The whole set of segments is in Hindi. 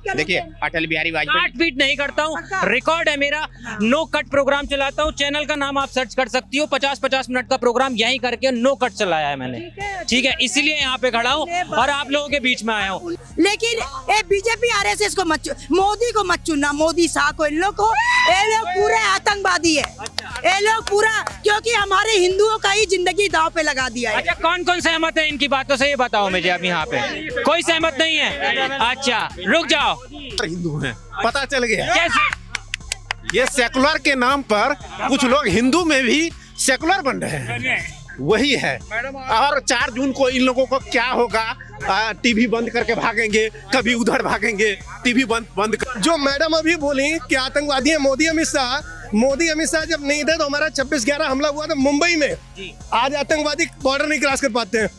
देखिए अटल बिहारी वाजपेयी। काट पीट नहीं करता हूँ, रिकॉर्ड है मेरा, नो कट प्रोग्राम चलाता हूँ। चैनल का नाम आप सर्च कर सकती हो, 50-50 मिनट का प्रोग्राम यही करके नो कट चलाया है मैंने, ठीक है, इसीलिए यहाँ पे खड़ा हूँ और आप लोगों के बीच में आया हूँ। लेकिन ये बीजेपी आरएसएस को मत, मोदी को मत चुनना, मोदी शाह को, इन लोग को, ये लोग पूरे आतंकवादी है, ये लोग पूरा, क्योंकि हमारे हिंदुओं का ही जिंदगी दांव पे लगा दिया है। अच्छा, कौन कौन सहमत है इनकी बातों से, ये बताओ मुझे। अब यहाँ पे कोई सहमत नहीं है? अच्छा रुक जाओ, हिंदू हैं, पता चल गया। कैसे? ये सेकुलर के नाम पर कुछ लोग हिंदू में भी सेकुलर बन रहे हैं, वही है। और 4 जून को इन लोगों को क्या होगा, टीवी बंद करके भागेंगे, कभी उधर भागेंगे, टीवी बंद जो मैडम अभी बोली कि आतंकवादी है मोदी अमित शाह जब नहीं थे तो हमारा 26/11 हमला हुआ था मुंबई में। आज आतंकवादी बॉर्डर नहीं क्रॉस कर पाते हैं।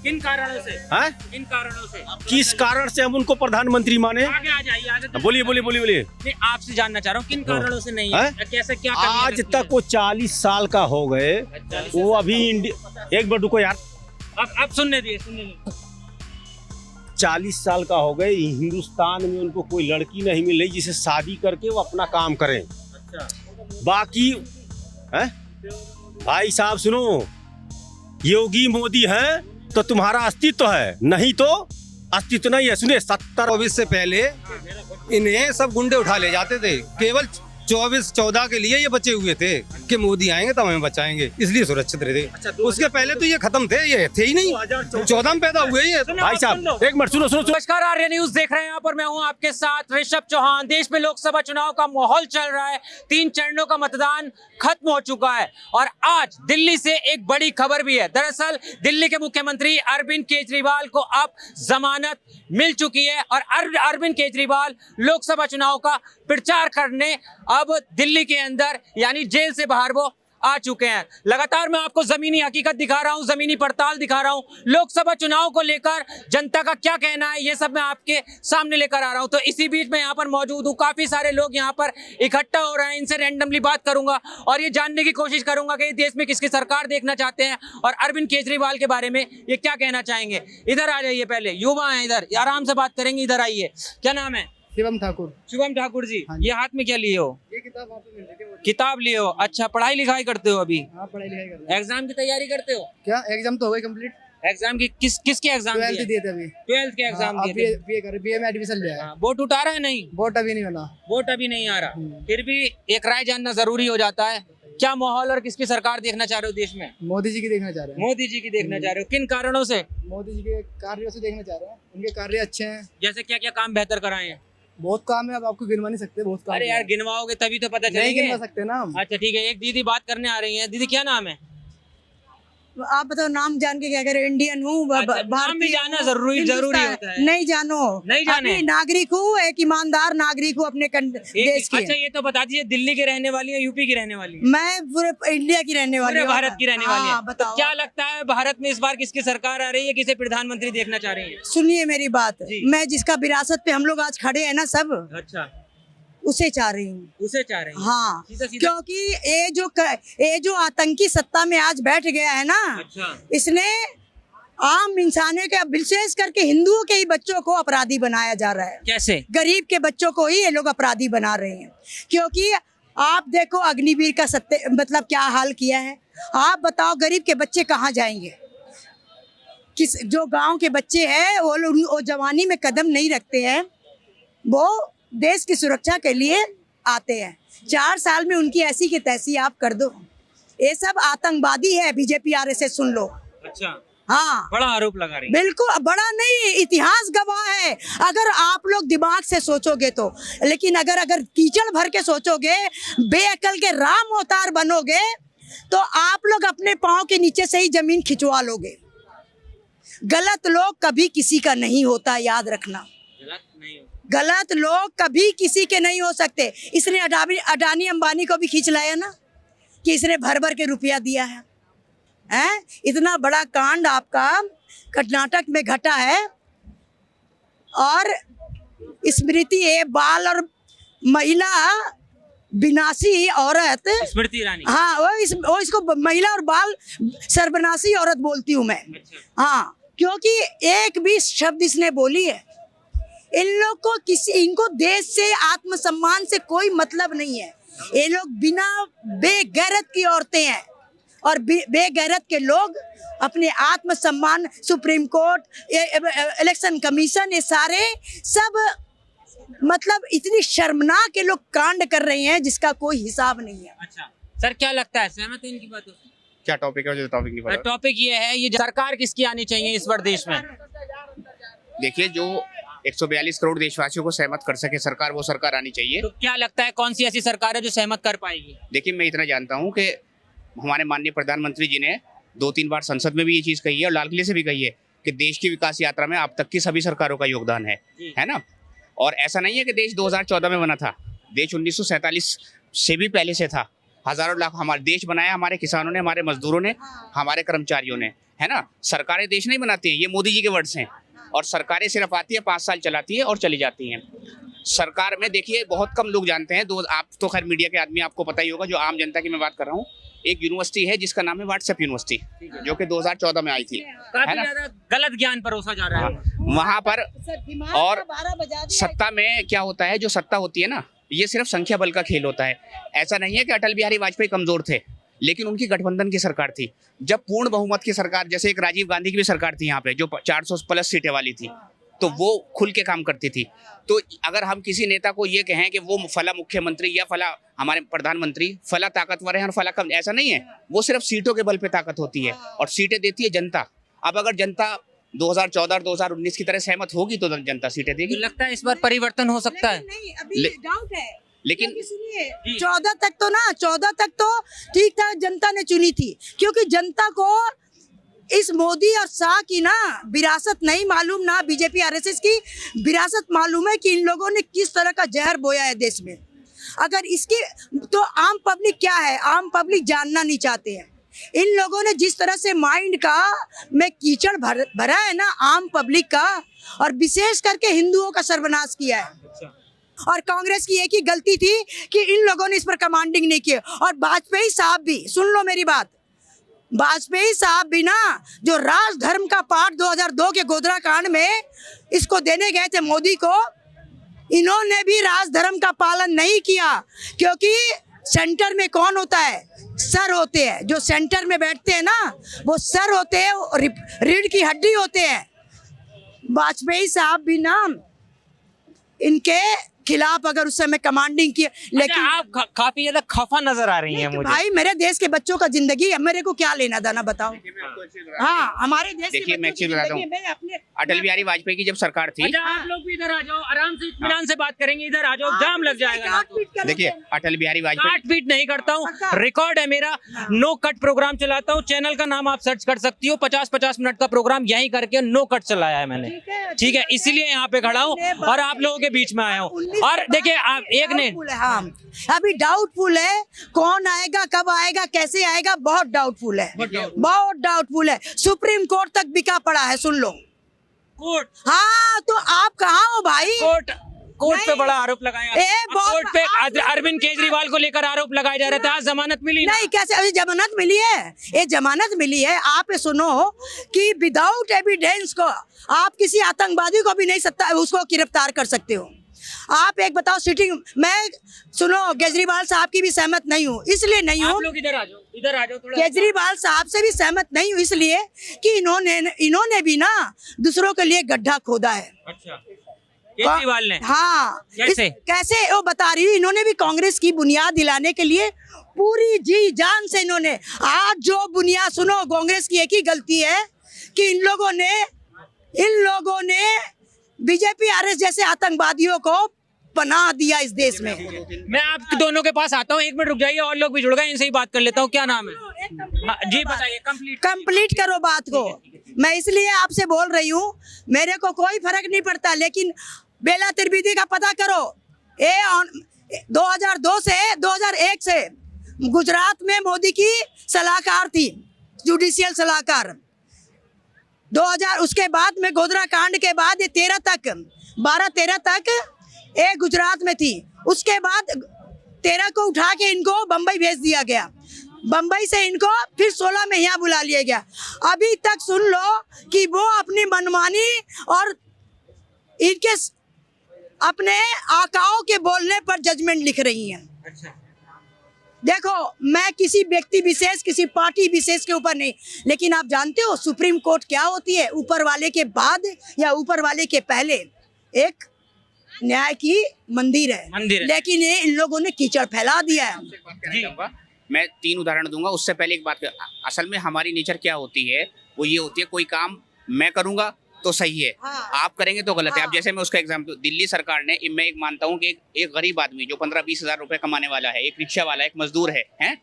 किन कारणों से? है? किन कारणों से? किस कारण से हम उनको प्रधानमंत्री माने? आगे आ जाइए, आगे तो बोलिए बोलिए बोलिए बोलिए। नहीं, आपसे जानना चाह रहा हूँ किन कारणों से नहीं है? हैं? कैसे क्या आज तक वो 40 साल का हो गए, वो अभी एक बार रुको यार, अब सुनने दिए, सुनने दिए। 40 साल का हो गए, हिंदुस्तान में उनको कोई लड़की नहीं मिल रही जिसे शादी करके वो अपना काम करें। बाकी है भाई साहब, सुनो, योगी मोदी है तो तुम्हारा अस्तित्व है, नहीं तो अस्तित्व नहीं है। सुनिए, 24 से पहले इन्हें सब गुंडे उठा ले जाते थे, केवल 24-14 के लिए ये बचे हुए थे कि मोदी आएंगे तब हमें बचाएंगे, इसलिए सुरक्षित रहे थे। उसके पहले तो ये खत्म थे, ये थे ही नहीं, 14 में पैदा हुए ये। भाई साहब एक मिनट सुनो सुनो सुनो। नमस्कार, आर्य न्यूज देख रहे हैं, यहाँ पर मैं हूँ आपके साथ ऋषभ चौहान। देश में लोकसभा चुनाव का माहौल चल रहा है, 3 चरणों का मतदान खत्म हो चुका है और आज दिल्ली से एक बड़ी खबर भी है। दरअसल दिल्ली के मुख्यमंत्री अरविंद केजरीवाल को अब जमानत मिल चुकी है और अरविंद केजरीवाल लोकसभा चुनाव का प्रचार करने अब दिल्ली के अंदर यानी जेल से बाहर वो आ चुके हैं। लगातार मैं आपको जमीनी हकीकत दिखा रहा हूं, जमीनी पड़ताल दिखा रहा हूं, लोकसभा चुनाव को लेकर जनता का क्या कहना है ये सब मैं आपके सामने लेकर आ रहा हूं। तो इसी बीच में यहाँ पर मौजूद हूँ, काफी सारे लोग यहाँ पर इकट्ठा हो रहे हैं, इनसे रैंडमली बात करूंगा और ये जानने की कोशिश करूंगा कि देश में किसकी सरकार देखना चाहते हैं और अरविंद केजरीवाल के बारे में ये क्या कहना चाहेंगे। इधर आ जाइए, पहले युवा है इधर, आराम से बात करेंगे, इधर आइए। क्या नाम है? शिवम ठाकुर। शुभम ठाकुर जी, ये हाथ में क्या लिए हो? ये किताब वहाँ पे मिल रही थी। किताब लिए हो? अच्छा, पढ़ाई लिखाई करते हो अभी? हाँ, पढ़ाई लिखाई कर रहे हैं। एग्जाम की तैयारी करते हो? क्या एग्जाम तो हो गई कंप्लीट? एग्जाम की किसके एग्जाम 12th दिए थे अभी। 12th के एग्जाम दिए थे। बीए में एडमिशन लिया है। वोट उठा रहा है? नहीं, वोट अभी नहीं बना। वोट अभी नहीं आ रहा, फिर भी एक राय जानना जरूरी हो जाता है। क्या माहौल और किसकी सरकार देखना चाह रहे हो देश में? मोदी जी की देखना चाह रहे हैं। मोदी जी की देखना चाह रहे हो, किन कारणों से? मोदी जी के कार्यों से देखना चाह रहे हैं, उनके कार्य अच्छे हैं। जैसे क्या क्या काम बेहतर कराए हैं? बहुत काम है, अब आपको गिनवा नहीं सकते, बहुत काम अरे यार, है। गिनवाओगे तभी तो पता नहीं चलेगा। गिनवा सकते ना हम। अच्छा ठीक है, एक दीदी बात करने आ रही है। दीदी क्या नाम है? आप बताओ, नाम जान के क्या करें? इंडियन हूँ, अच्छा, नाम भी जानना जरूरी होता है। नहीं जानो, नहीं जाने? अभी नागरिक हूँ, एक ईमानदार नागरिक हूँ अपने देश की। अच्छा ये तो बता दीजिए, दिल्ली की रहने वाली है, यूपी की रहने वाली है? मैं पूरे इंडिया की रहने वाली हूँ, भारत की रहने वाली है। बताओ, तो क्या लगता है भारत में इस बार किसकी सरकार आ रही है, किसे प्रधानमंत्री देखना चाह रही है? सुनिए मेरी बात, जी। मैं जिसका विरासत पे हम लोग आज खड़े हैं ना सब, अच्छा, उसे चाह रही हूँ। उसे चाह रही है? हाँ, सीधा सीधा? क्योंकि ये जो आतंकी सत्ता में आज बैठ गया है ना, अच्छा, इसने आम इंसानों के, विशेष करके हिंदुओं के ही बच्चों को अपराधी बनाया जा रहा है। कैसे? गरीब के बच्चों को ही ये लोग अपराधी बना रहे हैं। क्योंकि आप देखो अग्निवीर का मतलब क्या हाल किया है। आप बताओ, गरीब के बच्चे कहाँ जाएंगे? जो गांव के बच्चे हैं वो लोग वो जवानी में कदम नहीं रखते हैं, वो देश की सुरक्षा के लिए आते हैं। 4 साल में उनकी ऐसी की तैसी आप कर दो। ये सब आतंकवादी है, बीजेपी आरएसएस, सुन लो। अच्छा, हाँ, बड़ा आरोप लगा रही है। बिल्कुल, बड़ा नहीं, इतिहास गवाह है। अगर आप लोग दिमाग से सोचोगे तो, लेकिन अगर कीचड़ भर के सोचोगे, बेअकल के राम अवतार बनोगे, तो आप लोग अपने पाँव के नीचे से ही जमीन खिंचवा लोगे। गलत लोग कभी किसी का नहीं होता, याद रखना। गलत लोग कभी किसी के नहीं हो सकते। इसने अडानी अंबानी को भी खींच लाया ना, कि इसने भर भर के रुपया दिया है। इतना बड़ा कांड आपका कर्नाटक में घटा है और स्मृति बाल और महिला विनाशी औरत, स्मृति ईरानी, हाँ, वो इसको महिला और बाल सर्वनाशी औरत बोलती हूँ मैं। हाँ, क्योंकि एक भी शब्द इसने बोली है, इन लोग को इनको देश से आत्मसम्मान से कोई मतलब नहीं है। ये लोग बिना बेगैरत की औरतें हैं और बेगैरत के लोग अपने आत्मसम्मान, सुप्रीम कोर्ट, इलेक्शन कमीशन, ये सारे सब मतलब इतनी शर्मनाक ये लोग कांड कर रहे हैं जिसका कोई हिसाब नहीं है। अच्छा सर, क्या लगता है, सहमत है इनकी बातों से? क्या टॉपिक है जो टॉपिक नहीं पता? टॉपिक ये है, ये सरकार किसकी आनी चाहिए इस बार देश में? देखिए, जो 142 करोड़ देशवासियों को सहमत कर सके सरकार, वो सरकार आनी चाहिए। तो क्या लगता है कौन सी ऐसी सरकार है जो सहमत कर पाएगी? देखिए, मैं इतना जानता हूँ कि हमारे माननीय प्रधानमंत्री जी ने 2-3 बार संसद में भी ये चीज़ कही है और लाल किले से भी कही है कि देश की विकास यात्रा में अब तक की सभी सरकारों का योगदान है ना। और ऐसा नहीं है कि देश 2014 में बना था, देश 1947 से भी पहले से था। हजारों लाख हमारे देश बनाया हमारे किसानों ने, हमारे मजदूरों ने, हमारे कर्मचारियों ने, है ना। सरकारें देश नहीं बनाती हैं, ये मोदी जी के वर्ड्स हैं। और सरकारें सिर्फ आती है, 5 साल चलाती है और चली जाती हैं। सरकार में देखिए बहुत कम लोग जानते हैं, आप तो खैर मीडिया के आदमी, आपको पता ही होगा, जो आम जनता की मैं बात कर रहा हूँ। एक यूनिवर्सिटी है जिसका नाम है व्हाट्सएप यूनिवर्सिटी, जो कि 2014 में आई थी, काफी है ना। ज्यादा गलत ज्ञान परोसा जा रहा है वहां पर। और सत्ता में क्या होता है, जो सत्ता होती है ना, ये सिर्फ संख्या बल का खेल होता है। ऐसा नहीं है कि अटल बिहारी वाजपेयी कमजोर थे, लेकिन उनकी गठबंधन की सरकार थी। जब पूर्ण बहुमत की सरकार, जैसे एक राजीव गांधी की भी सरकार थी यहाँ पे, जो 400+ सीटें वाली थी, तो वो खुल के काम करती थी। तो अगर हम किसी नेता को ये कहें कि वो फला मुख्यमंत्री या फला हमारे प्रधानमंत्री फला ताकतवर है और फला कम, ऐसा नहीं है। वो सिर्फ सीटों के बल पे ताकत होती है और सीटें देती है जनता। अब अगर जनता 2014 और 2019 की तरह सहमत होगी तो जनता सीटें देगी। तो लगता है इस बार परिवर्तन हो सकता है। नहीं, अभी डाउट है। लेकिन सुनिए, 14 तक तो ठीक ठाक जनता ने चुनी थी, क्योंकि जनता को इस मोदी और शाह की ना विरासत नहीं मालूम, ना बीजेपी आरएसएस की विरासत मालूम है कि इन लोगों ने किस तरह का जहर बोया है देश में। अगर इसकी तो आम पब्लिक क्या है, आम पब्लिक जानना नहीं चाहते हैं। इन लोगों ने जिस तरह से माइंड का में कीचड़ भरा है ना आम पब्लिक का, और विशेष करके हिंदुओं का सर्वनाश किया है। और कांग्रेस की एक ही गलती थी कि इन लोगों ने इस पर कमांडिंग नहीं किया। और वाजपेयी साहब भी, सुन लो मेरी बात, वाजपेयी साहब भी ना, जो राजधर्म का पाठ 2002 के गोधरा कांड में इसको देने गए थे मोदी को, इन्होंने भी राजधर्म का पालन नहीं किया। क्योंकि सेंटर में कौन होता है, सर होते हैं। जो सेंटर में बैठते हैं ना, वो सर होते हैं, रीढ़ की हड्डी होते हैं। वाजपेयी साहब भी ना इनके खिलाफ अगर उस समय कमांडिंग की, लेकिन आप काफी ज्यादा खफा नजर आ रही हैं मुझे। भाई मेरे देश के बच्चों का जिंदगी है, मेरे को क्या लेना देना बताओ। हाँ, हमारे देश के देखिए, मैं बच्चों की बताता हूँ, जिंदगी में अपने अटल बिहारी वाजपेयी की जब सरकार थी। अच्छा, आप लोग भी इधर आ जाओ, आराम से इत्मीनान से बात करेंगे। इधर आ जाओ, जाम लग जाएगा ना तो। देखिए, अटल बिहारी वाजपेयी, काट पीट नहीं करता हूँ, रिकॉर्ड है मेरा, नो कट प्रोग्राम चलाता हूँ। चैनल का नाम आप सर्च कर सकती हो, 50-50 मिनट का प्रोग्राम यही करके नो कट चलाया है मैंने। ठीक है, इसीलिए यहाँ पे खड़ा हूँ और आप लोगों के बीच में आया हूँ। और देखिए, एक ने हाँ, अभी डाउटफुल है कौन आएगा, कब आएगा, कैसे आएगा, बहुत डाउटफुल है, बहुत डाउटफुल है। सुप्रीम कोर्ट तक बिका पड़ा है, सुन लो। कोर्ट? हाँ, तो आप कहाँ हो भाई? कोर्ट पे बड़ा आरोप लगाया, कोर्ट पे अरविंद केजरीवाल को लेकर आरोप लगाए जा रहे थे। आज जमानत मिली नहीं, कैसे अभी जमानत मिली है? ये जमानत मिली है। आप ये सुनो कि विदाउट एविडेंस को आप किसी आतंकवादी को भी नहीं सकता, उसको गिरफ्तार कर सकते हो। आप एक बताओ, सिटिंग, मैं सुनो, केजरीवाल साहब की भी सहमत नहीं हूँ, इसलिए नहीं हूँ। आप लोग इधर आ जाओ थोड़ा। केजरीवाल साहब से भी सहमत नहीं हूँ, इसलिए कि इन्होंने भी ना दूसरों के लिए गड्ढा खोदा है। अच्छा, केजरीवाल ने? हाँ। कैसे वो बता रही हूँ, इन्होंने भी कांग्रेस की बुनियाद दिलाने के लिए पूरी जी जान से इन्होंने, आज जो बुनियाद, सुनो, कांग्रेस की एक ही गलती है कि इन लोगों ने बीजेपी आरएस जैसे आतंकवादियों को पनाह दिया इस देश में। मैं आप दोनों के पास आता हूँ, 1 मिनट रुक जाइए, और लोग भी जुड़ गए, इनसे ही बात कर लेता हूँ। क्या नाम है? जी बताइए, कंप्लीट करो बात को। मैं इसलिए आपसे बोल रही हूँ, मेरे को कोई फर्क नहीं पड़ता, लेकिन बेला त्रिवेदी का पता करो। 2002 से 2001 से गुजरात में मोदी की सलाहकार थी, जुडिशियल सलाहकार। 2000 उसके बाद में गोधरा कांड के बाद 12-13 तक ये गुजरात में थी। उसके बाद 13 को उठा के इनको बम्बई भेज दिया गया। बम्बई से इनको फिर 16 में यहाँ बुला लिया गया। अभी तक सुन लो कि वो अपनी मनमानी और इनके अपने आकाओं के बोलने पर जजमेंट लिख रही हैं। देखो, मैं किसी व्यक्ति विशेष, किसी पार्टी विशेष के ऊपर नहीं, लेकिन आप जानते हो सुप्रीम कोर्ट क्या होती है? ऊपर वाले के बाद या ऊपर वाले के पहले एक न्याय की मंदिर है, लेकिन ये इन लोगों ने कीचड़ फैला दिया है। मैं 3 उदाहरण दूंगा। उससे पहले एक बात, असल में हमारी नेचर क्या होती है, वो ये होती है कोई काम मैं करूंगा तो सही है, हाँ। आप करेंगे तो गलत है। हाँ। अब जैसे मैं उसका एग्जाम्पल, दिल्ली सरकार ने, मैं एक मानता हूँ कि एक गरीब आदमी जो 15-20 हज़ार रुपए कमाने वाला है, एक रिक्शा वाला, एक मजदूर है,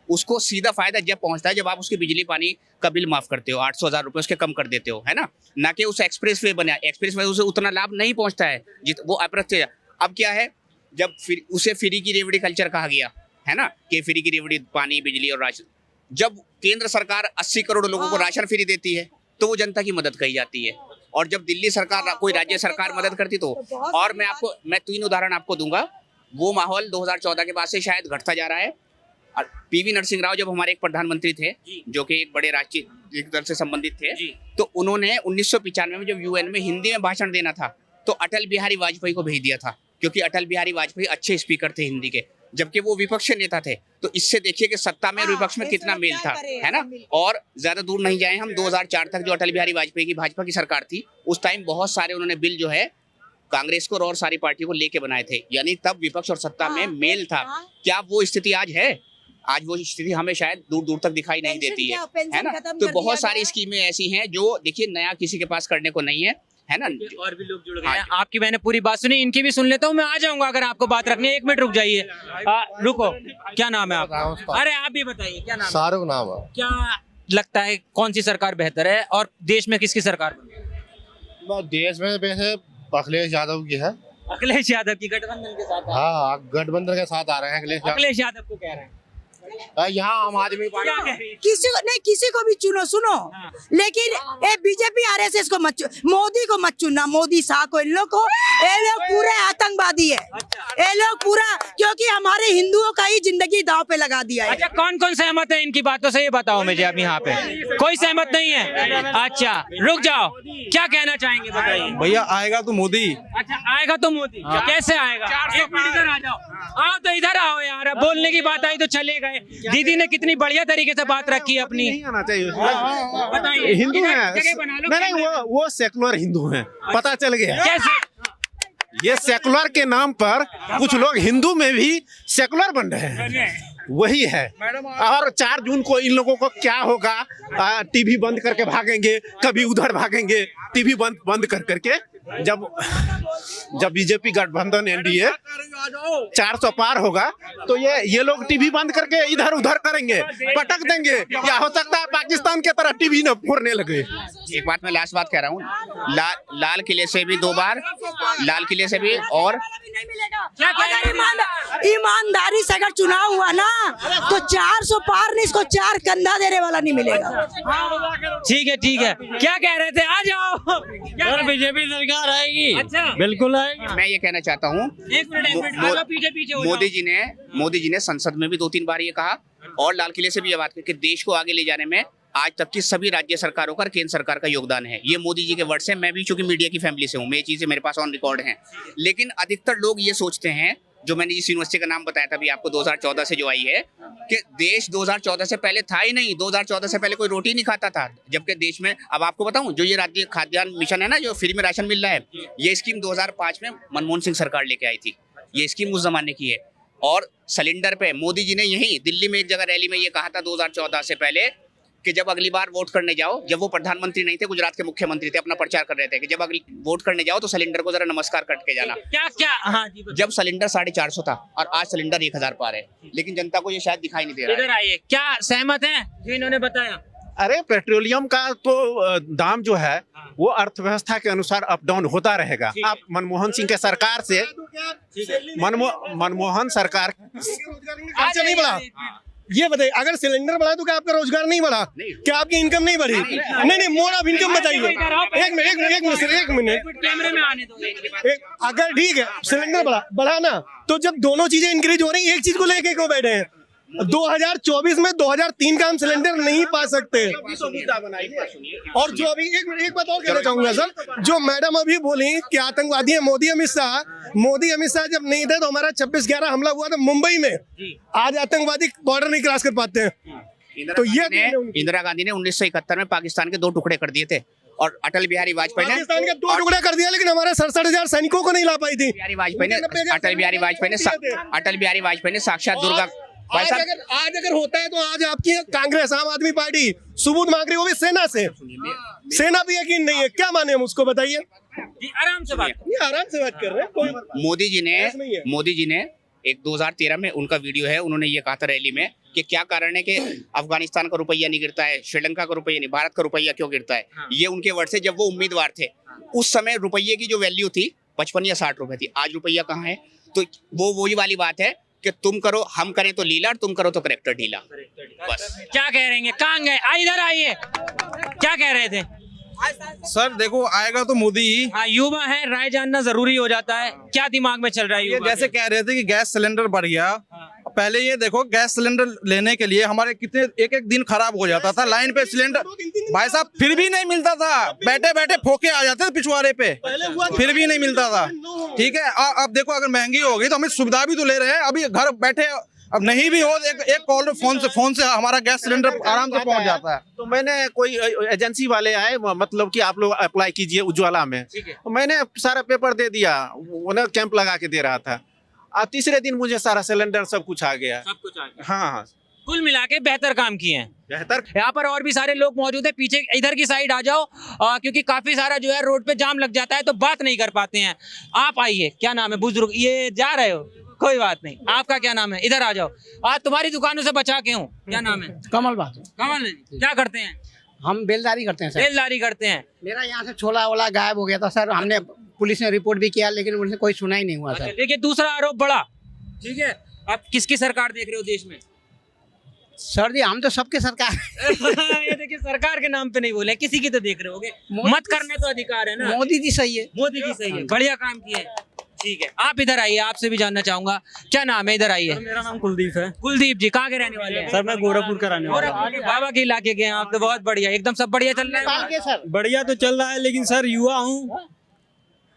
उसको सीधा फायदा जब पहुंचता है जब आप उसके बिजली पानी का बिल माफ करते हो, 800,000 रुपए उसके कम कर देते हो, है ना कि उस एक्सप्रेस वे बना, एक्सप्रेस वे उसे उतना लाभ नहीं पहुंचता है वो अप्रत्यक्ष। अब क्या है, जब फिर उसे फ्री की रेवड़ी कल्चर कहा गया, है ना, कि फ्री की रेवड़ी, पानी, बिजली और राशन। जब केंद्र सरकार 80 करोड़ लोगों को राशन फ्री देती है तो वो जनता की मदद कही जाती है, और जब दिल्ली सरकार, कोई राज्य सरकार मदद करती तो। और मैं 3 उदाहरण आपको दूंगा। वो माहौल 2014 के बाद से शायद घटता जा रहा है। पीवी नरसिंह राव जब हमारे एक प्रधानमंत्री थे, जो कि एक बड़े राजनीतिक दल से संबंधित थे, तो उन्होंने 1995 में जब यूएन में हिंदी में भाषण देना था तो अटल बिहारी वाजपेयी को भेज दिया था, क्योंकि अटल बिहारी वाजपेयी अच्छे स्पीकर थे हिंदी के, जबकि वो विपक्ष नेता थे। तो इससे देखिए कि सत्ता में और विपक्ष में कितना मेल था, है ना। और ज्यादा दूर नहीं जाए हम, 2004 तक जो अटल बिहारी वाजपेयी की भाजपा की सरकार थी, उस टाइम बहुत सारे उन्होंने बिल जो है कांग्रेस को और सारी पार्टियों को लेके बनाए थे, यानी तब विपक्ष और सत्ता में मेल था। क्या वो स्थिति आज है? आज वो स्थिति हमें शायद दूर दूर तक दिखाई नहीं देती है ना। तो बहुत सारी स्कीमें ऐसी हैं जो देखिए नया किसी के पास करने को नहीं है ना। और भी लोग जुड़ गए हैं। आपकी मैंने पूरी बात सुनी, इनकी भी सुन लेता हूँ। मैं आ जाऊंगा अगर आपको बात रखनी है। 1 मिनट रुक जाइए। रुको, क्या नाम है आपका? अरे आप भी बताइए, क्या नाम? शाहरुख नाम है। क्या लगता है कौन सी सरकार बेहतर है और देश में किसकी सरकार? देश में वैसे अखिलेश यादव की है। अखिलेश यादव की गठबंधन के साथ? हाँ, गठबंधन के साथ आ रहे हैं अखिलेश यादव को कह रहे हैं। यहाँ आम आदमी पार्टी किसी को भी चुनो, सुनो, लेकिन ये बीजेपी आरएसएस को मत, मोदी को मत चुनना, मोदी शाह को। इन लोग को, ये लोग पूरे आतंकवादी है, ये लोग पूरा, क्योंकि हमारे हिंदुओं का ही जिंदगी दांव पे लगा दिया है। अच्छा, कौन कौन सहमत है इनकी बातों से, ये बताओ मुझे। अब यहाँ पे कोई सहमत नहीं है? अच्छा, रुक जाओ, क्या कहना चाहेंगे बताइए। भैया आएगा तो मोदी। अच्छा, आएगा तो मोदी। कैसे आएगा? 1 मिनट इधर आ जाओ। आओ तो इधर आओ यार, बोलने की बात आई तो चले गए। दीदी ने कितनी बढ़िया तरीके से बात रखी अपनी। नहीं आना चाहिए, बताइए। हिंदू है। जगह बना लो। नहीं, वो सेकुलर हिंदू हैं, पता चल गया। कैसे? ये सेकुलर के नाम पर कुछ लोग हिंदू में भी सेकुलर बन रहे हैं, वही है। और 4 जून को इन लोगों को क्या होगा, टीवी बंद करके भागेंगे, कभी उधर भागेंगे, टीवी बंद करके। जब बीजेपी गठबंधन एनडीए 400 पार होगा तो ये लोग टीवी बंद करके इधर उधर करेंगे, पटक देंगे, या हो सकता है पाकिस्तान के तरह टीवी न फोड़ने लगे। एक बात मैं लास्ट बात कह रहा हूँ, लाल किले से भी 2 बार, लाल किले से भी, और अगर ईमानदारी से अगर चुनाव हुआ ना तो 400 पार नहीं, इसको 4 कंधा देने वाला नहीं मिलेगा। ठीक है। क्या कह रहे थे? आ जाओ। बीजेपी सरकार आएगी। अच्छा, बिल्कुल आएगी। मैं ये कहना चाहता हूँ, 1 मिनट पीछे हो जाओ। मोदी जी ने संसद में भी 2-3 बार ये कहा, और लाल किले से भी ये बात की कि देश को आगे ले जाने में आज तक की सभी राज्य सरकारों का, केंद्र सरकार का योगदान है। ये मोदी जी के वर्ड से, मैं भी चूंकि मीडिया की फैमिली से हूँ, ये चीजें मेरे पास ऑन रिकॉर्ड हैं। लेकिन अधिकतर लोग ये सोचते हैं, जो मैंने जिस यूनिवर्सिटी का नाम बताया था अभी आपको 2014 से जो आई है, कि देश 2014 से पहले था ही नहीं। 2014 से पहले कोई रोटी नहीं खाता था, जबकि देश में, अब आपको बताऊं, जो ये राज्य खाद्यान्न मिशन है ना, जो फ्री में राशन मिल रहा है, ये स्कीम 2005 में मनमोहन सिंह सरकार लेके आई थी। ये स्कीम उस जमाने की है। और सिलेंडर पे मोदी जी ने यही दिल्ली में एक जगह रैली में ये कहा था 2014 से पहले, कि जब अगली बार वोट करने जाओ, जब वो प्रधानमंत्री नहीं थे, गुजरात के मुख्यमंत्री थे, अपना प्रचार कर रहे थे कि जब अगली वोट करने जाओ तो सिलेंडर को जरा नमस्कार करके जाना। क्या? हाँ जी। जब सिलेंडर 450 था और आज सिलेंडर 1000 पार है, लेकिन जनता को ये शायद दिखाई नहीं दे रहा है। इधर आइए, क्या सहमत हैं जो इन्होंने बताया? अरे, पेट्रोलियम का तो दाम जो है वो अर्थव्यवस्था के अनुसार अप डाउन होता रहेगा। आप मनमोहन सिंह के सरकार से, मनमोहन सरकार खर्चा नहीं बढ़ा। ये बताइए, अगर सिलेंडर बढ़ा तो क्या आपका रोजगार नहीं बढ़ा? क्या आपकी इनकम नहीं बढ़ी? नहीं, मोड ऑफ इनकम बताइए। एक मिनट कैमरे में आने दो। अगर ठीक है सिलेंडर बढ़ा ना, तो जब दोनों चीजें इंक्रीज हो रही, एक चीज को लेके क्यों बैठे हैं? 2024 में 2003 का हम सिलेंडर नहीं पा सकते। और जो अभी एक बात और कहना चाहूंगा सर, जो मैडम अभी बोली कि आतंकवादी है मोदी अमित शाह जब नहीं थे तो हमारा 26/11 हमला हुआ था मुंबई में। आज आतंकवादी बॉर्डर नहीं क्रॉस कर पाते हैं। तो ये इंदिरा गांधी ने 1971 में पाकिस्तान के 2 टुकड़े कर दिए थे और अटल बिहारी वाजपेयी ने पाकिस्तान के 2 टुकड़ा कर दिया, लेकिन हमारे 67,000 सैनिकों को नहीं ला पाई थी। अटल बिहारी वाजपेयी ने साक्षात दुर्गा आज अगर होता है तो आज आपकी कांग्रेस आम आदमी पार्टी सबूत मांग रही, वो भी सेना से। सेना भी यकीन नहीं है, क्या माने हम उसको, बताइए। आराम से बात कर रहे हैं। कोई मोदी जी ने एक 2013 में उनका वीडियो है, उन्होंने ये कहा था रैली में कि क्या कारण है कि अफगानिस्तान का रुपया नहीं गिरता है, श्रीलंका का रुपया नहीं, भारत का रुपया क्यों गिरता है। ये उनके वर्ड से, जब वो उम्मीदवार थे उस समय रुपये की जो वैल्यू थी 55 या 60 रुपए थी, आज रुपया कहाँ है। तो वो वही वाली बात है कि तुम करो हम करें तो लीला, और तुम करो तो करेक्टर ढीला। बस क्या कह रहे हैं, कहाँ गए, इधर आइए, क्या कह रहे थे सर? देखो आएगा तो मोदी ही। हाँ, युवा है, राय जानना जरूरी हो जाता है। क्या दिमाग में चल रहा है ये युवा जैसे कह रहे थे कि गैस सिलेंडर बढ़ गया। पहले ये देखो गैस सिलेंडर लेने के लिए हमारे कितने एक दिन खराब हो जाता था लाइन पे सिलेंडर, भाई साहब फिर भी नहीं मिलता था। बैठे बैठे फोके आ जाते थे पिछवाड़े पे, फिर भी नहीं मिलता था। ठीक है, अब देखो अगर महंगी हो गई तो हमें सुविधा भी तो ले रहे हैं। अभी घर बैठे अब नहीं भी हो एक कॉल फोन से हमारा गैस सिलेंडर आराम से पहुंच जाता है। तो मैंने कोई एजेंसी वाले आए, मतलब कि आप लोग अप्लाई कीजिए उज्ज्वला में, तो मैंने सारा पेपर दे दिया, उन्हें कैंप लगा के दे रहा था। और तीसरे दिन मुझे सारा सिलेंडर सब कुछ आ गया। हाँ, कुल मिला के बेहतर काम किए हैं। बेहतर। यहाँ पर और भी सारे लोग मौजूद है, पीछे इधर की साइड आ जाओ, क्योंकि काफी सारा जो है रोड पे जाम लग जाता है तो बात नहीं कर पाते हैं। आप आइए, क्या नाम है बुजुर्ग, ये जा रहे हो, कोई बात नहीं, आपका क्या नाम है, इधर आ जाओ। आज तुम्हारी दुकानों से बचा के हूँ, क्या नाम है? कमल बात। कमल, क्या करते हैं? हम बेलदारी करते हैं सर। बेलदारी करते हैं। मेरा यहाँ से छोला वोला गायब हो गया था सर, हमने पुलिस ने रिपोर्ट भी किया लेकिन उनसे कोई सुनाई नहीं हुआ सर। देखिए दूसरा आरोप बड़ा, ठीक है। आप किसकी सरकार देख रहे हो देश में? सर जी हम तो सबके सरकार ये देखिए सरकार के नाम पे नहीं बोले, किसी की तो देख रहे होगे। मत करना तो अधिकार है ना। मोदी जी सही है, मोदी जी सही है, बढ़िया काम किए हैं। ठीक है, आप इधर आइए, आपसे भी जानना चाहूंगा, क्या नाम है? इधर आइए। मेरा नाम कुलदीप है। कुलदीप जी कहाँ के रहने वाले हैं? सर मैं गोरखपुर का रहने वाला हूँ। बाबा के इलाके के हैं आप तो, बहुत बढ़िया, एकदम सब बढ़िया चल रहा है सर। बढ़िया तो चल रहा है, लेकिन सर युवा हूँ,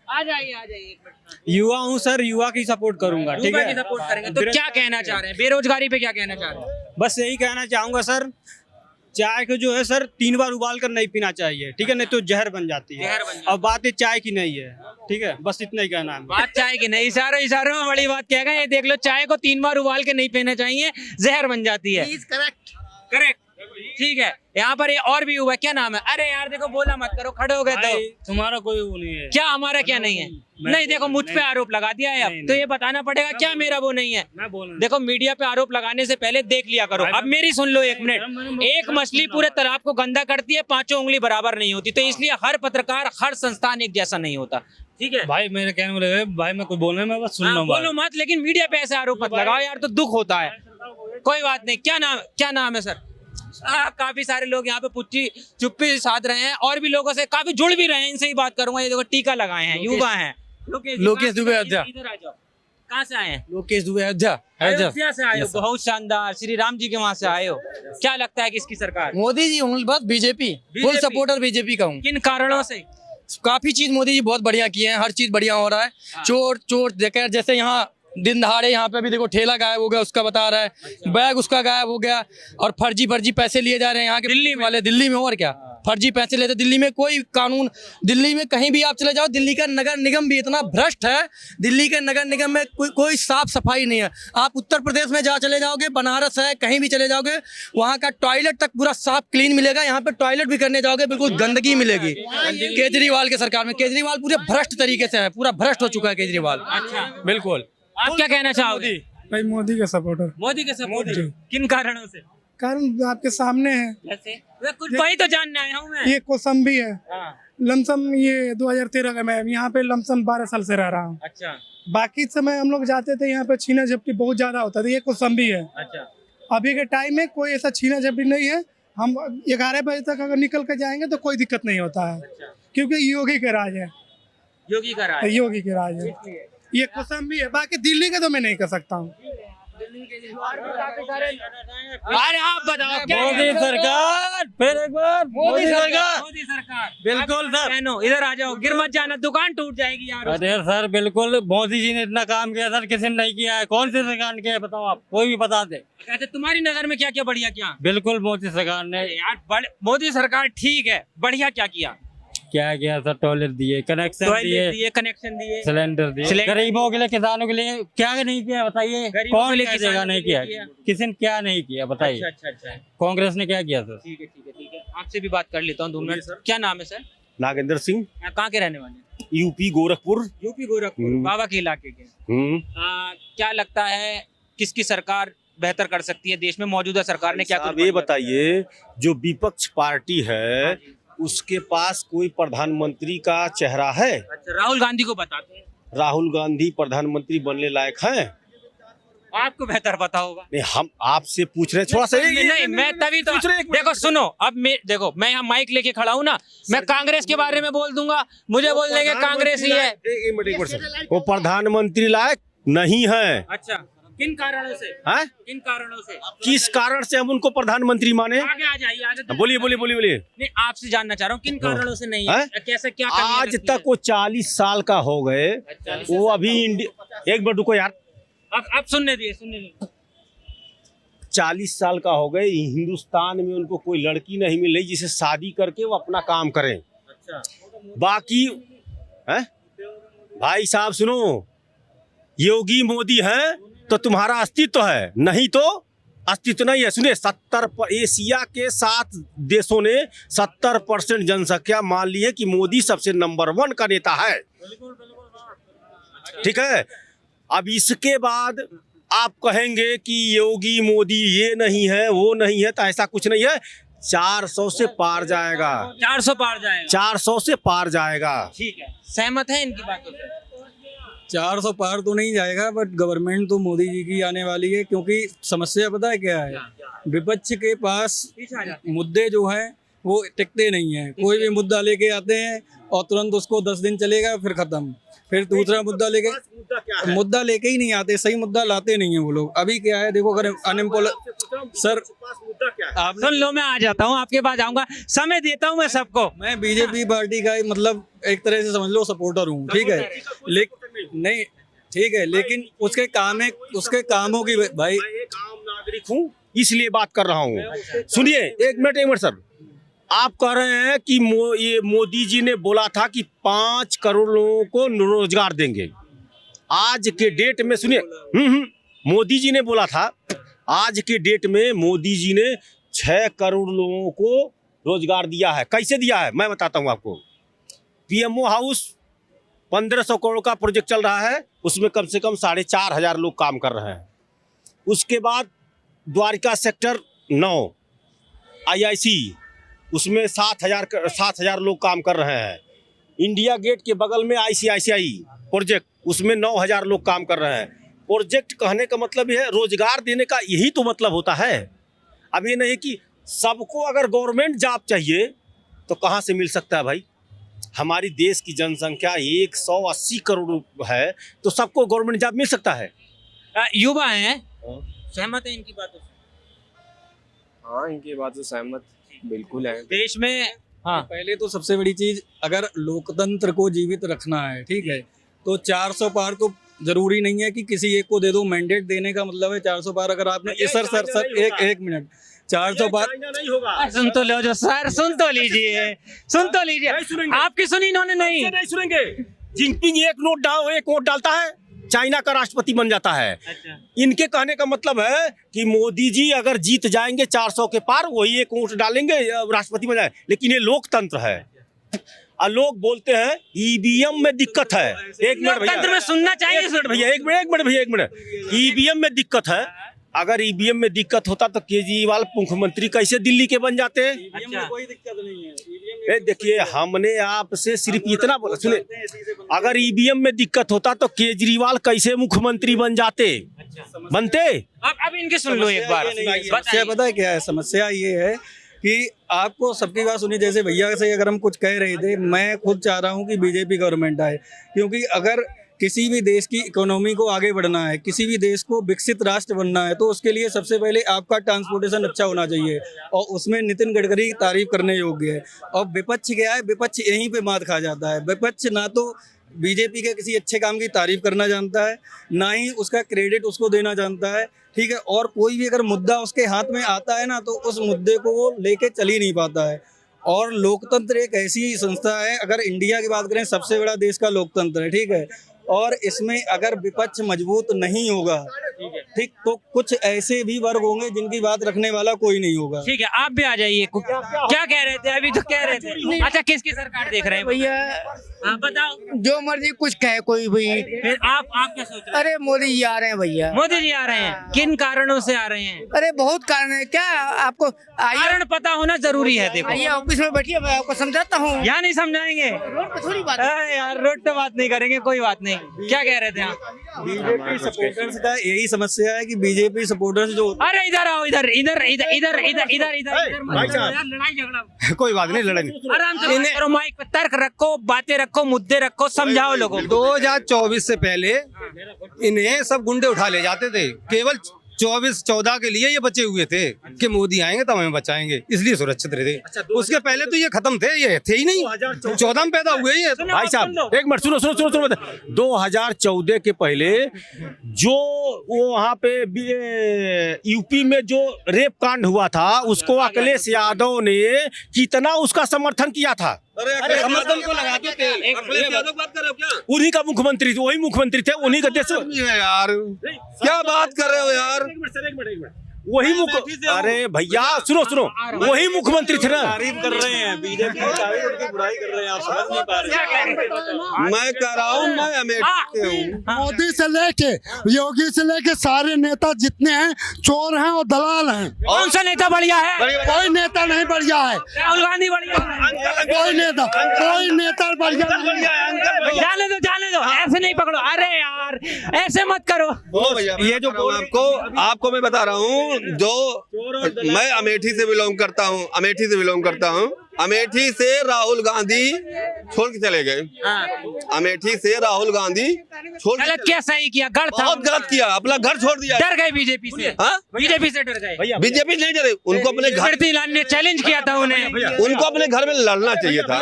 आ जाइए एक मिनट। युवा हूँ सर, युवा की सपोर्ट करूंगा, ठीक है। सपोर्ट करेंगे तो क्या कहना चाह रहे हैं, बेरोजगारी पे क्या कहना चाह रहे हैं? बस यही कहना चाहूंगा सर, चाय को जो है सर 3 बार उबाल कर नहीं पीना चाहिए, ठीक है, नहीं तो जहर बन जाती है। और बात ये चाय की नहीं है, ठीक है, बस इतना ही कहना है। बात चाय की नहीं, इशारों में बड़ी बात क्या है, ये देख लो, चाय को 3 बार उबाल के नहीं पीना चाहिए, जहर बन जाती है। करेक्ट, ठीक है। यहाँ पर ये और भी हुआ है, क्या नाम है? अरे यार देखो, बोला मत करो, खड़े हो गए तो। तुम्हारा कोई वो नहीं है। क्या हमारा क्या नहीं है? नहीं देखो, मुझ पे आरोप लगा दिया है, अब तो ये बताना पड़ेगा क्या मेरा वो नहीं है। देखो मीडिया पे आरोप लगाने से पहले देख लिया करो। अब मेरी सुन लो एक मिनट। एक मछली पूरे तालाब को गंदा करती है, 5 उंगली बराबर नहीं होती, तो इसलिए हर पत्रकार, हर संस्थान एक जैसा नहीं होता, ठीक है भाई। मेरे कहने वाले भाई, मैं कुछ बोलने में बस सुन लो, बोलो मत, लेकिन मीडिया पे ऐसे आरोप मत लगाओ यार, तो दुख होता है। कोई बात नहीं, क्या नाम है सर? काफी सारे लोग यहाँ पे चुप्पी साध रहे हैं, और भी लोगों से काफी जुड़ भी रहे हैं, इनसे ही बात करूंगा। ये देखो टीका लगाए हैं, युवा हैं। लोकेश दुबे अयोध्या। इधर आ जाओ, कहाँ से आए हैं? लोकेश दुबे अयोध्या से आए हो, बहुत शानदार, श्री राम जी के वहाँ से आए हो। क्या लगता है किसकी सरकार? मोदी जी हूँ, बस बीजेपी, फुल सपोर्टर बीजेपी का हूँ। किन कारणों से? काफी चीज मोदी जी बहुत बढ़िया किए हैं, हर चीज बढ़िया हो रहा है। चोर देखकर, जैसे यहाँ दिन दहाड़े यहाँ पे भी देखो ठेला गायब हो गया, उसका बता रहा है, बैग उसका गायब हो गया, और फर्जी पैसे लिए जा रहे हैं यहाँ के दिल्ली वाले। दिल्ली में और क्या फर्जी पैसे लेते, दिल्ली में कोई कानून, दिल्ली में कहीं भी आप चले जाओ, दिल्ली का नगर निगम भी इतना भ्रष्ट है, दिल्ली के नगर निगम में कोई साफ सफाई नहीं है। आप उत्तर प्रदेश में जहाँ चले जाओगे, बनारस है, कहीं भी चले जाओगे, वहाँ का टॉयलेट तक पूरा साफ क्लीन मिलेगा। यहाँ पे टॉयलेट भी करने जाओगे, बिल्कुल गंदगी मिलेगी। केजरीवाल के सरकार में, केजरीवाल पूरे भ्रष्ट तरीके से है, पूरा भ्रष्ट हो चुका है केजरीवाल, बिल्कुल। आप क्या कहना चाहोगे? भाई मोदी का सपोर्टर। मोदी के सपोर्टर, किन कारणों से? कारण आपके सामने है, जैसे कुछ वही तो जानने आया हूँ मैं। ये कोसंबी है, लमसम ये 2013 का, मैं यहाँ पे लमसम 12 साल से रह रहा हूँ। अच्छा। बाकी समय हम लोग जाते थे, यहाँ पे छीना झपटी बहुत ज्यादा होता था, ये कोसंबी है। अच्छा। अभी के टाइम में कोई ऐसा छीना झपटी नहीं है, हम 11 बजे तक अगर निकल कर जाएंगे तो कोई दिक्कत नहीं होता है। अच्छा। क्योंकि योगी के राज है, योगी का राज, योगी के राज है। ये कोसंबी है, बाकी दिल्ली का तो मैं नहीं कर सकता हूँ। अरे आप बताओ क्या मोदी सरकार, फिर एक बार मोदी सरकार बिल्कुल सर। बहनों इधर आ जाओ, गिर मत जाना, दुकान टूट जाएगी यार। अरे सर बिल्कुल, मोदी जी ने इतना काम किया सर, किसी ने नहीं किया है। कौन सी सरकार ने किया है बताओ, आप कोई भी बता दे। कहते तुम्हारी नजर में क्या क्या बढ़िया किया? बिल्कुल मोदी सरकार ने यार मोदी सरकार ठीक है, बढ़िया क्या किया? क्या किया सर, टॉयलेट दिए, कनेक्शन दिए, कनेक्शन दिए, सिलेंडर दिए, गरीबों के लिए, किसानों के लिए क्या नहीं किया बताइए? कौन लिए कह किसानों देगा के नहीं लिए किया? किया? किसी ने क्या नहीं किया बताइए? अच्छा। कांग्रेस ने क्या किया सर? ठीक है। आपसे भी बात कर लेता हूँ 2 मिनट। क्या नाम है सर? नागेंद्र सिंह, कहाँ के रहने वाले? यूपी गोरखपुर। यूपी गोरखपुर, बाबा के इलाके के। क्या लगता है किसकी सरकार बेहतर कर सकती है देश में? मौजूदा सरकार ने क्या आप ये बताइए, जो विपक्ष पार्टी है उसके पास कोई प्रधानमंत्री का चेहरा है? अच्छा, राहुल गांधी को बताते हैं। राहुल गांधी प्रधानमंत्री बनने लायक हैं? आपको बेहतर पता होगा। नहीं, हम आपसे पूछ रहे हैं थोड़ा सा। नहीं, मैं तभी तो देखो सुनो, अब देखो मैं यहाँ माइक लेके खड़ा हूँ ना, मैं कांग्रेस के बारे में बोल दूंगा, मुझे बोल देंगे कांग्रेस ही है। एक मिनट, वो प्रधानमंत्री लायक नहीं है। अच्छा, किन कारणों से? हैं? किन कारणों से? किस कारण से हम उनको प्रधानमंत्री माने? आगे आ जाइए, आगे बोलिए। नहीं, आपसे जानना चाह रहा हूँ किन कारणों से नहीं है? कैसे क्या आज तक वो 40 साल का हो गए, वो अभी एक मिनट रुको यार, अब सुनने दिए। 40 साल का हो गए, हिंदुस्तान में उनको कोई लड़की नहीं मिल रही जिसे शादी करके वो अपना काम करें। अच्छा, बाकी है भाई साहब, सुनो, योगी मोदी है तो तुम्हारा अस्तित्व है, नहीं तो अस्तित्व नहीं है। सुनिए, 70 एशिया के 7 देशों ने 70% जनसंख्या मान ली है कि मोदी सबसे नंबर 1 का नेता है। ठीक है, अब इसके बाद आप कहेंगे कि योगी मोदी ये नहीं है वो नहीं है, तो ऐसा कुछ नहीं है। 400 से पार जाएगा, 400 पार जाएगा, 400 से पार जाएगा। ठीक है, सहमत है इनकी बातों से? 400 पार तो नहीं जाएगा, बट गवर्नमेंट तो मोदी जी की आने वाली है। क्योंकि समस्या पता है क्या है, विपक्ष के पास मुद्दे जो हैं वो टिकते नहीं हैं। कोई भी मुद्दा लेके आते हैं और तुरंत उसको 10 दिन चलेगा, फिर खत्म। फिर दूसरा मुद्दा लेके ही नहीं आते, सही मुद्दा लाते नहीं है वो लोग। अभी क्या है देखो, अगर अनएम्प्लॉय सर आप सुन लो, मैं आ जाता हूँ, आपके पास आऊंगा, समय देता हूँ मैं सबको। मैं बीजेपी पार्टी का मतलब एक तरह से समझ लो सपोर्टर हूँ, ठीक है, नहीं ठीक है, लेकिन उसके उसके कामों की भाई, मैं एक आम नागरिक हूँ इसलिए बात कर रहा हूँ। सुनिए, एक मिनट सर, आप कह रहे हैं कि ये मोदी जी ने बोला था कि 5 करोड़ लोगों को रोजगार देंगे। आज के डेट में सुनिए, मोदी जी ने बोला था, आज के डेट में मोदी जी ने 6 करोड़ लोगों को रोजगार दिया है। कैसे दिया है मैं बताता हूँ आपको। पीएमओ हाउस 1500 करोड़ का प्रोजेक्ट चल रहा है, उसमें कम से कम 4500 लोग काम कर रहे हैं। उसके बाद द्वारिका सेक्टर 9 IIC, उसमें 7,000 लोग काम कर रहे हैं। इंडिया गेट के बगल में ICICI प्रोजेक्ट, उसमें 9,000 लोग काम कर रहे हैं। प्रोजेक्ट कहने का मतलब यह है रोजगार देने का, यही तो मतलब होता है। अब ये नहीं कि सबको अगर गवर्नमेंट जॉब चाहिए तो कहाँ से मिल सकता है भाई? हमारी देश की जनसंख्या 180 करोड़ है, तो सबको गवर्नमेंट जॉब मिल सकता है? युवा हैं, सहमत है इनकी बातों से? हाँ, इनकी बात से सहमत बिल्कुल है। देश में हाँ, पहले तो सबसे बड़ी चीज, अगर लोकतंत्र को जीवित रखना है, ठीक है, तो 400 पार तो जरूरी नहीं है कि किसी एक को दे दो। मैंडेट देने का मतलब है 400 पार। अगर आपने सर एक मिनट, 400 पार नहीं होगा। सुन तो लो जो सर, सुन तो लीजिए। आपकी सुनी इन्होंने? नहीं सुनेंगे। जिनपिंग एक वोट डालता है, चाइना का राष्ट्रपति बन जाता है। अच्छा। इनके कहने का मतलब है कि मोदी जी अगर जीत जाएंगे 400 के पार, वही एक वोट डालेंगे, राष्ट्रपति बन जाए। लेकिन ये लोकतंत्र है, और लोग बोलते हैं ईवीएम में दिक्कत है। एक मिनट लोकतंत्र में सुनना चाहिए। एक मिनट, ईवीएम में दिक्कत है। अगर ईवीएम में दिक्कत होता तो केजरीवाल मुख्यमंत्री कैसे दिल्ली के बन जाते हैं? अच्छा। कोई दिक्कत नहीं है। देखिए, हमने आपसे सिर्फ इतना बोला, सुने, अगर ईवीएम में दिक्कत होता तो केजरीवाल कैसे मुख्यमंत्री बन जाते? बनते? अब इनके सुन लो एक बार। समस्या पता है क्या है? समस्या ये है कि आपको सबकी बात सुनी। जैसे भैया से अगर हम कुछ कह रहे थे, मैं खुद चाह रहा हूँ कि बीजेपी गवर्नमेंट आए, क्योंकि अगर किसी भी देश की इकोनॉमी को आगे बढ़ना है, किसी भी देश को विकसित राष्ट्र बनना है, तो उसके लिए सबसे पहले आपका ट्रांसपोर्टेशन अच्छा होना चाहिए, और उसमें नितिन गडकरी की तारीफ करने योग्य है। और विपक्ष क्या है, विपक्ष यहीं पे मात खा जाता है। विपक्ष ना तो बीजेपी के किसी अच्छे काम की तारीफ करना जानता है, ना ही उसका क्रेडिट उसको देना जानता है, ठीक है। और कोई भी अगर मुद्दा उसके हाथ में आता है ना, तो उस मुद्दे को वो लेके चल ही नहीं पाता है। और लोकतंत्र एक ऐसी संस्था है, अगर इंडिया की बात करें सबसे बड़ा देश का लोकतंत्र है, ठीक है। और इसमें अगर विपक्ष मजबूत नहीं होगा, ठीक, तो कुछ ऐसे भी वर्ग होंगे जिनकी बात रखने वाला कोई नहीं होगा। ठीक है, आप भी आ जाइए। क्या कह रहे थे अभी? तो कह रहे थे अच्छा किसकी सरकार देख रहे हैं भैया? आप बताओ। जो मर्जी कुछ कहे कोई भी। फिर आप क्या सोच रहे हैं? अरे मोदी जी आ रहे हैं भैया। मोदी जी आ रहे हैं, किन कारणों से आ रहे हैं? अरे बहुत कारण है, क्या आपको कारण पता होना जरूरी है। देखो आइए ऑफिस में बैठिए, मैं आपको समझाता हूँ। यहाँ नहीं समझाएंगे, रोड पे थोड़ी बात। अरे यार रोड पे बात नहीं करेंगे, कोई बात नहीं। क्या कह रहे थे आप? बीजेपी सपोर्टर्स का यही समस्या है कि बीजेपी सपोर्टर्स जो, अरे इधर आओ, इधर इधर इधर इधर इधर इधर इधर भाई साहब। यार लड़ाई झगड़ा कोई बात नहीं, लड़ेंगे। आराम से बात करो, माइक पे तर्क रखो, बातें रखो, मुद्दे रखो, समझाओ लोगों को। 2024 से पहले इन्हें सब गुंडे उठा ले जाते थे, केवल 24-14 के लिए ये बचे हुए थे कि मोदी आएंगे तब हमें बचाएंगे, इसलिए सुरक्षित रहे थे। उसके पहले तो ये खत्म थे, ये थे ही नहीं। 14 में पैदा हुए ये। भाई साहब एक मिनट सुनो सुनो सुनो सुनो 2014 के पहले जो वो वहाँ पे यूपी में जो रेप कांड हुआ था, उसको अखिलेश यादव ने कितना उसका समर्थन किया था। अरे समर्थन को लगाते थे। अखिलेश यादव बात कर रहे हो क्या? उन्हीं का मुख्यमंत्री थे, वही मुख्यमंत्री थे, उन्हीं का देश यार क्या बात कर रहे हो यार? वही अरे भैया सुनो सुनो, वही मुख्यमंत्री थे ना। तारीफ कर रहे हैं बीजेपी की, तारीफ उनकी बुराई कर रहे हैं, आप समझ नहीं पा रहे। मैं कह रहा हूँ, मैं अमेठी से हूँ। मोदी से लेके योगी से लेके सारे नेता जितने हैं चोर हैं और दलाल हैं। कौन सा नेता बढ़िया है? कोई नेता नहीं बढ़िया है। राहुल गांधी बढ़िया है। कोई नेता बढ़िया नहीं है। जाने दो, ऐसे नहीं पकड़ो। अरे यार ऐसे मत करो। ये जो आपको मैं बता रहा हूँ, जो मैं अमेठी से बिलोंग करता हूँ, अमेठी से राहुल गांधी छोड़ के चले गए। अमेठी से राहुल गांधी छोड़, गलत किया सही किया? गढ़ था, बहुत गलत किया, अपना घर छोड़ दिया। डर गए बीजेपी से। बीजेपी से डर गए। बीजेपी नहीं डरे, उनको अपने घर, स्मृति ईरानी ने चैलेंज किया था उन्हें, उनको अपने घर में लड़ना चाहिए था।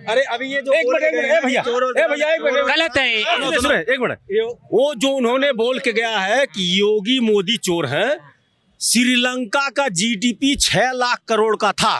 अरे अभी ये जो एक मिनट भैया एक मिनट गलत है। एक मिनट, वो जो उन्होंने बोल के गया है कि योगी मोदी चोर हैं, श्रीलंका का जीडीपी 6 लाख करोड़ का था।